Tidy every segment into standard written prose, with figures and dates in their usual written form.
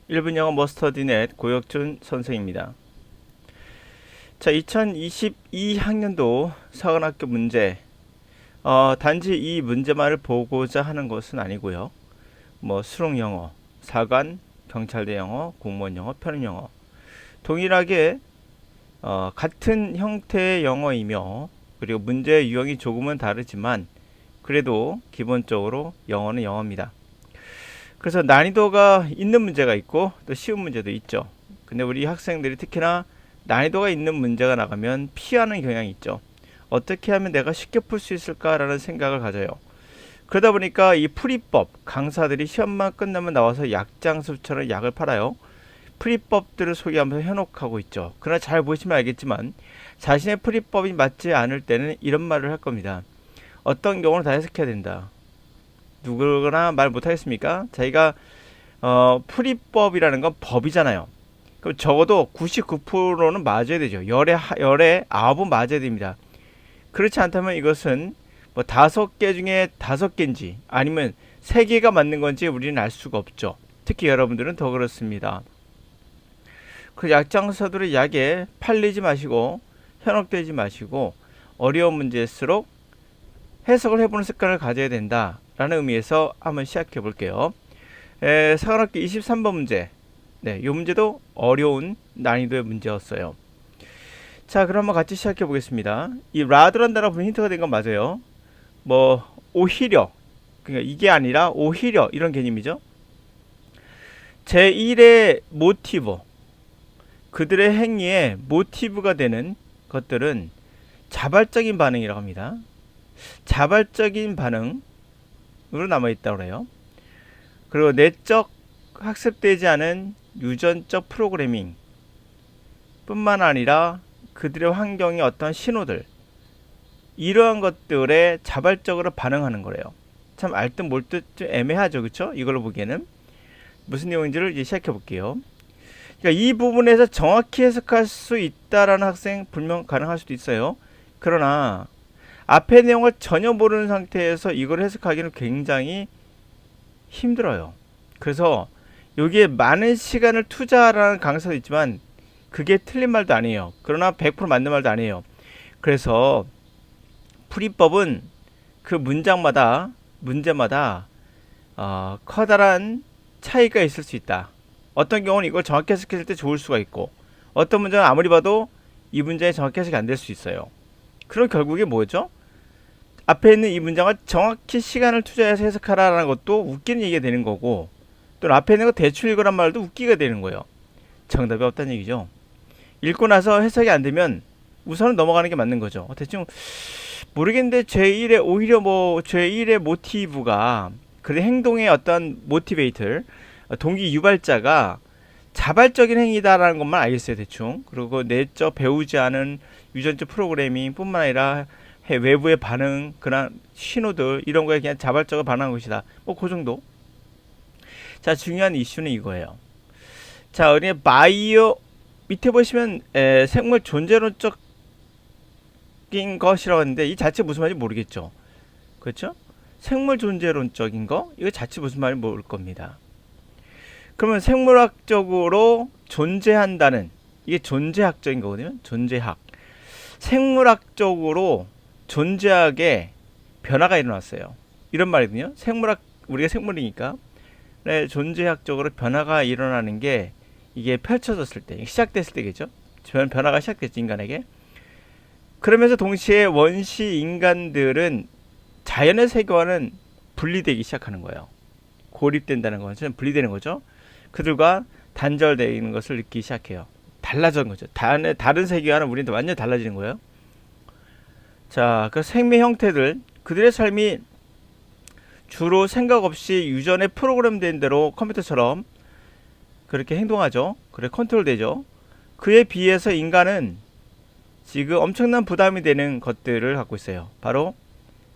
1분 영어 머스터디넷 고혁준 선생입니다. 자, 2022학년도 사관학교 문제. 단지 이 문제만을 보고자 하는 것은 아니고요. 수능 영어, 사관, 경찰대 영어, 공무원 영어, 편입 영어 동일하게 같은 형태의 영어이며 그리고 문제의 유형이 조금은 다르지만 그래도 기본적으로 영어는 영어입니다. 그래서 난이도가 있는 문제가 있고 또 쉬운 문제도 있죠. 근데 우리 학생들이 특히나 난이도가 있는 문제가 나가면 피하는 경향이 있죠. 어떻게 하면 내가 쉽게 풀 수 있을까라는 생각을 가져요. 그러다 보니까 이 풀이법 강사들이 시험만 끝나면 나와서 약장수처럼 약을 팔아요. 풀이법들을 소개하면서 현혹하고 있죠. 그러나 잘 보시면 알겠지만 자신의 풀이법이 맞지 않을 때는 이런 말을 할 겁니다. 어떤 경우는 다 해석해야 된다. 누구나 말 못하겠습니까? 자기가 풀이법이라는 건 법이잖아요. 그럼 적어도 99%는 맞아야 되죠. 열에 9은 맞아야 됩니다. 그렇지 않다면 이것은 5개 중에 5개인지 아니면 3개가 맞는 건지 우리는 알 수가 없죠. 특히 여러분들은 더 그렇습니다. 그 약장사들의 약에 팔리지 마시고 현혹되지 마시고 어려운 문제일수록 해석을 해보는 습관을 가져야 된다라는 의미에서 한번 시작해 볼게요. 사관학교 23번 문제. 네, 이 문제도 어려운 난이도의 문제였어요. 자, 그럼 한번 같이 시작해 보겠습니다. 이 rather란 단어가 힌트가 된 건 맞아요. 오히려, 그러니까 이게 아니라 오히려 이런 개념이죠. 제1의 모티브, 그들의 행위에 모티브가 되는 것들은 자발적인 반응이라고 합니다. 자발적인 반응으로 남아있다고 그래요. 그리고 내적 학습되지 않은 유전적 프로그래밍 뿐만 아니라 그들의 환경의 어떤 신호들, 이러한 것들에 자발적으로 반응하는 거래요. 참 알 듯 몰 듯 좀 애매하죠, 그렇죠? 이걸로 보기에는 무슨 내용인지를 이제 시작해 볼게요. 그러니까 이 부분에서 정확히 해석할 수 있다라는 학생 분명 가능할 수도 있어요. 그러나 앞의 내용을 전혀 모르는 상태에서 이걸 해석하기는 굉장히 힘들어요. 그래서 여기에 많은 시간을 투자하라는 강사도 있지만 그게 틀린 말도 아니에요. 그러나 100% 맞는 말도 아니에요. 그래서 풀이법은 그 문제마다 커다란 차이가 있을 수 있다. 어떤 경우는 이걸 정확히 해석했을 때 좋을 수가 있고 어떤 문제는 아무리 봐도 이 문제에 정확히 해석이 안 될 수 있어요. 그럼 결국에 뭐죠? 앞에 있는 이 문장을 정확히 시간을 투자해서 해석하라는 것도 웃기는 얘기가 되는 거고 또 앞에 있는 거 대충 읽으란 말도 웃기가 되는 거예요. 정답이 없다는 얘기죠. 읽고 나서 해석이 안 되면 우선은 넘어가는 게 맞는 거죠. 대충 모르겠는데 제1의 오히려 제1의 모티브가 그 행동의 어떤 모티베이터 동기 유발자가 자발적인 행위다라는 것만 알겠어요. 대충. 그리고 내적 배우지 않은 유전적 프로그래밍 뿐만 아니라 외부의 반응, 그런 신호들 이런 거에 그냥 자발적으로 반응한 것이다. 그 정도. 자, 중요한 이슈는 이거예요. 자, 우리 바이오 밑에 보시면 생물 존재론적인 것이라고 하는데 이 자체 무슨 말인지 모르겠죠. 그렇죠? 생물 존재론적인 거 이거 자체 무슨 말인지 모를 겁니다. 그러면 생물학적으로 존재한다는 이게 존재학적인 거거든요. 존재학. 생물학적으로 존재학에 변화가 일어났어요. 이런 말이거든요. 우리가 생물이니까 존재학적으로 변화가 일어나는 게 이게 펼쳐졌을 때, 시작됐을 때겠죠. 변화가 시작됐죠, 인간에게. 그러면서 동시에 원시 인간들은 자연의 세계와는 분리되기 시작하는 거예요. 고립된다는 것은 분리되는 거죠. 그들과 단절되는 것을 느끼기 시작해요. 달라진 거죠. 다른 세계와는 우리는 완전히 달라지는 거예요. 자, 그 생명 형태들, 그들의 삶이 주로 생각 없이 유전에 프로그램된 대로 컴퓨터처럼 그렇게 행동하죠. 그래 컨트롤되죠. 그에 비해서 인간은 지금 엄청난 부담이 되는 것들을 갖고 있어요. 바로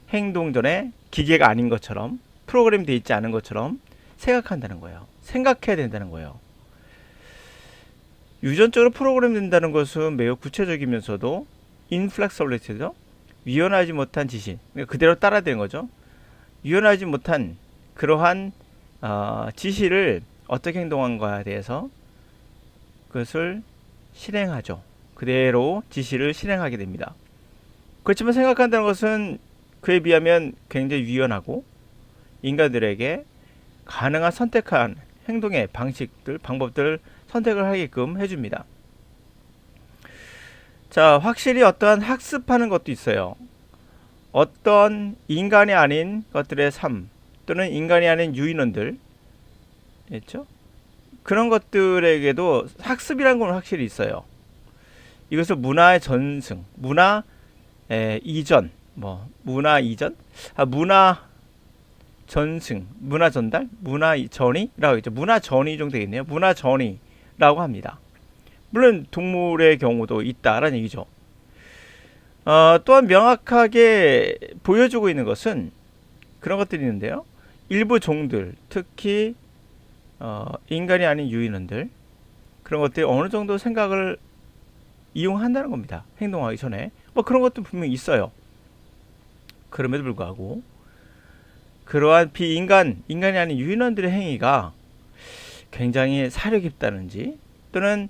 행동 전에 기계가 아닌 것처럼 프로그램 되어 있지 않은 것처럼 생각한다는 거예요. 생각해야 된다는 거예요. 유전적으로 프로그램 된다는 것은 매우 구체적이면서도 인플렉서블리티죠. 유연하지 못한 지시, 그대로 따라야 되는 거죠. 유연하지 못한 그러한 지시를 어떻게 행동한 거에 대해서 그것을 실행하죠. 그대로 지시를 실행하게 됩니다. 그렇지만 생각한다는 것은 그에 비하면 굉장히 유연하고 인간들에게 가능한 선택한 행동의 방식들, 방법들을 선택을 하게끔 해줍니다. 자, 확실히 어떠한 학습하는 것도 있어요. 어떤 인간이 아닌 것들의 삶 또는 인간이 아닌 유인원들, 있죠? 그런 것들에게도 학습이라는 건 확실히 있어요. 이것을 문화의 전승, 문화 이전, 문화 이전, 문화 전승, 문화 전달, 문화 전이라고 있죠. 문화 전이 정도 되겠네요. 문화 전이라고 합니다. 물론 동물의 경우도 있다라는 얘기죠. 또한 명확하게 보여주고 있는 것은 그런 것들이 있는데요. 일부 종들, 특히 인간이 아닌 유인원들, 그런 것들이 어느 정도 생각을 이용한다는 겁니다. 행동하기 전에. 그런 것도 분명히 있어요. 그럼에도 불구하고 그러한 인간이 아닌 유인원들의 행위가 굉장히 사려 깊다는지 또는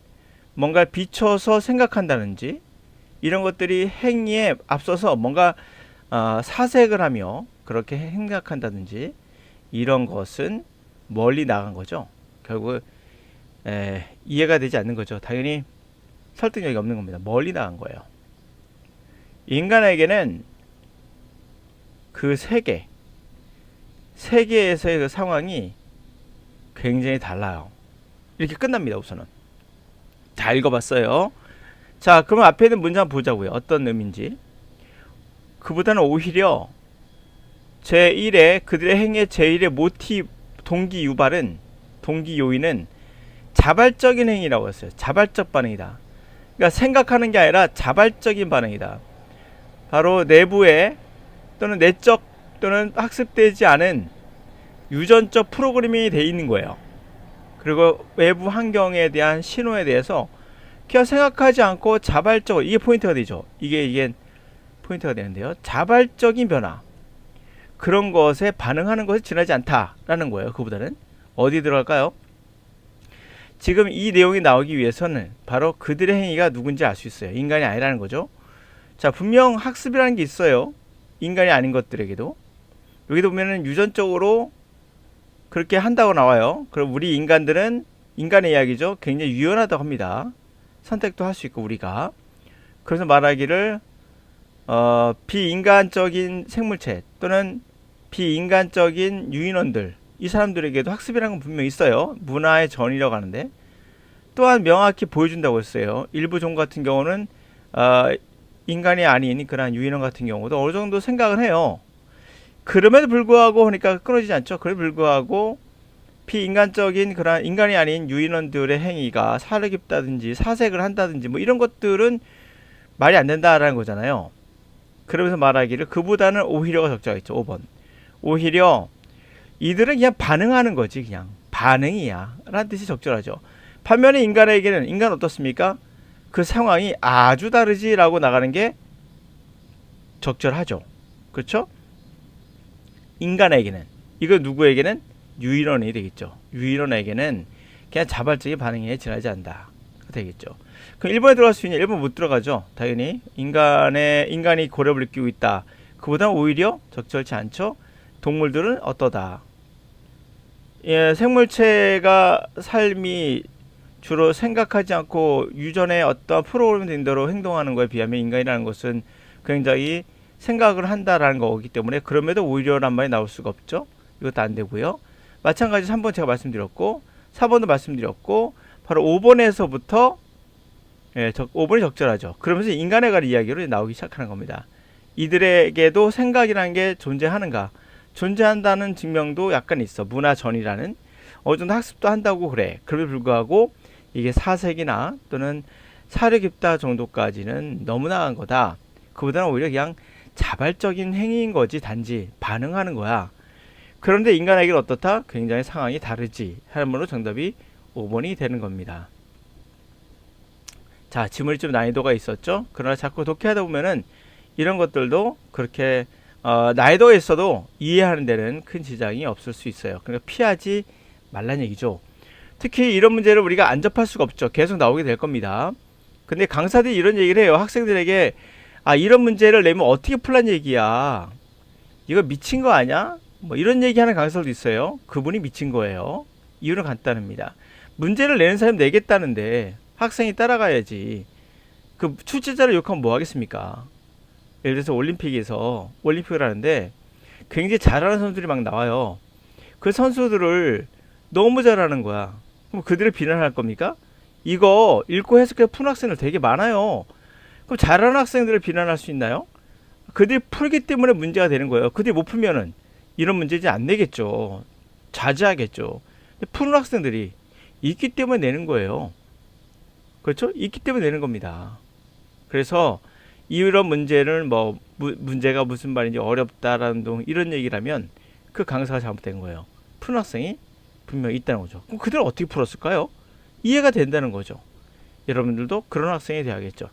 뭔가 비춰서 생각한다는지 이런 것들이 행위에 앞서서 뭔가 사색을 하며 그렇게 생각한다든지 이런 것은 멀리 나간 거죠. 결국 이해가 되지 않는 거죠. 당연히 설득력이 없는 겁니다. 멀리 나간 거예요. 인간에게는 그 세계에서의 그 상황이 굉장히 달라요. 이렇게 끝납니다. 우선은 다 읽어봤어요. 자, 그럼 앞에 있는 문제 한번 보자고요. 어떤 의미인지. 그보다는 오히려 제1의 그들의 행위의 제1의 동기 요인은 자발적인 행위라고 했어요. 자발적 반응이다. 그러니까 생각하는 게 아니라 자발적인 반응이다. 바로 내부에 또는 내적 또는 학습되지 않은 유전적 프로그래밍이 되어 있는 거예요. 그리고 외부 환경에 대한 신호에 대해서 그냥 생각하지 않고 자발적으로, 이게 포인트가 되죠. 이게 포인트가 되는데요. 자발적인 변화, 그런 것에 반응하는 것이 지나지 않다라는 거예요. 그보다는 어디 들어갈까요? 지금 이 내용이 나오기 위해서는 바로 그들의 행위가 누군지 알 수 있어요. 인간이 아니라는 거죠. 자, 분명 학습이라는 게 있어요. 인간이 아닌 것들에게도. 여기도 보면은 유전적으로 그렇게 한다고 나와요. 그럼 우리 인간들은, 인간의 이야기죠, 굉장히 유연하다고 합니다. 선택도 할 수 있고 우리가. 그래서 말하기를 비인간적인 생물체 또는 비인간적인 유인원들, 이 사람들에게도 학습이라는 건 분명히 있어요. 문화의 전이라고 하는데, 또한 명확히 보여준다고 했어요. 일부 종 같은 경우는 인간이 아닌 그런 유인원 같은 경우도 어느 정도 생각을 해요. 그럼에도 불구하고 그러니까 끊어지지 않죠. 그럼에도 불구하고 비인간적인 그런 인간이 아닌 유인원들의 행위가 사려 깊다든지 사색을 한다든지 이런 것들은 말이 안 된다라는 거잖아요. 그러면서 말하기를 그보다는 오히려가 적절하겠죠. 5번. 오히려 이들은 그냥 반응하는 거지. 그냥 반응이야 라는 뜻이 적절하죠. 반면에 인간에게는, 인간은 어떻습니까? 그 상황이 아주 다르지 라고 나가는 게 적절하죠. 그렇죠? 인간에게는, 이거 누구에게는? 유인원이 되겠죠. 유인원에게는 그냥 자발적인 반응에 지나지 않는다 되겠죠. 그럼 1번에 들어갈 수 있냐? 1번 못 들어가죠. 당연히 인간이 고렵을 끼고 있다. 그보다는 오히려 적절치 않죠. 동물들은 어떠다. 예, 생물체가 삶이 주로 생각하지 않고 유전의 어떤 프로그램된 대로 행동하는 것에 비하면 인간이라는 것은 굉장히 생각을 한다라는 거기 때문에 그럼에도 오히려란 말이 나올 수가 없죠. 이것도 안 되고요. 마찬가지 3번 제가 말씀드렸고 4번도 말씀드렸고 바로 5번에서부터 5번이 적절하죠. 그러면서 인간에 관한 이야기로 나오기 시작하는 겁니다. 이들에게도 생각이라는 게 존재하는가? 존재한다는 증명도 약간 있어. 문화전이라는 어느 정도 학습도 한다고 그래. 그럼에도 불구하고 이게 사색이나 또는 사려 깊다 정도까지는 너무 나간 거다. 그보다는 오히려 그냥 자발적인 행위인 거지. 단지 반응하는 거야. 그런데 인간에게는 어떻다? 굉장히 상황이 다르지. 하면으로 정답이 5번이 되는 겁니다. 자, 지문이 좀 난이도가 있었죠. 그러나 자꾸 독해하다 보면은 이런 것들도 그렇게 난이도가 있어도 이해하는 데는 큰 지장이 없을 수 있어요. 그러니까 피하지 말란 얘기죠. 특히 이런 문제를 우리가 안 접할 수가 없죠. 계속 나오게 될 겁니다. 근데 강사들이 이런 얘기를 해요. 학생들에게 아 이런 문제를 내면 어떻게 풀란 얘기야. 이거 미친 거 아니야? 뭐 이런 얘기하는 강사도 있어요. 그분이 미친 거예요. 이유는 간단합니다. 문제를 내는 사람이 내겠다는데 학생이 따라가야지. 그 출제자를 욕하면 뭐 하겠습니까? 예를 들어서 올림픽을 하는데 굉장히 잘하는 선수들이 막 나와요. 그 선수들을 너무 잘하는 거야. 그럼 그들을 비난할 겁니까? 이거 읽고 해석해 푸는 학생들 되게 많아요. 그럼 잘하는 학생들을 비난할 수 있나요? 그들이 풀기 때문에 문제가 되는 거예요. 그들이 못 풀면은 이런 문제지 안 내겠죠. 자제하겠죠. 푸는 학생들이 있기 때문에 내는 거예요. 그렇죠? 있기 때문에 내는 겁니다. 그래서 이런 문제는 뭐 문제가 무슨 말인지 어렵다라는 둥 이런 얘기라면 그 강사가 잘못된 거예요. 푸는 학생이 분명히 있다는 거죠. 그럼 그들은 어떻게 풀었을까요? 이해가 된다는 거죠. 여러분들도 그런 학생이 돼야겠죠.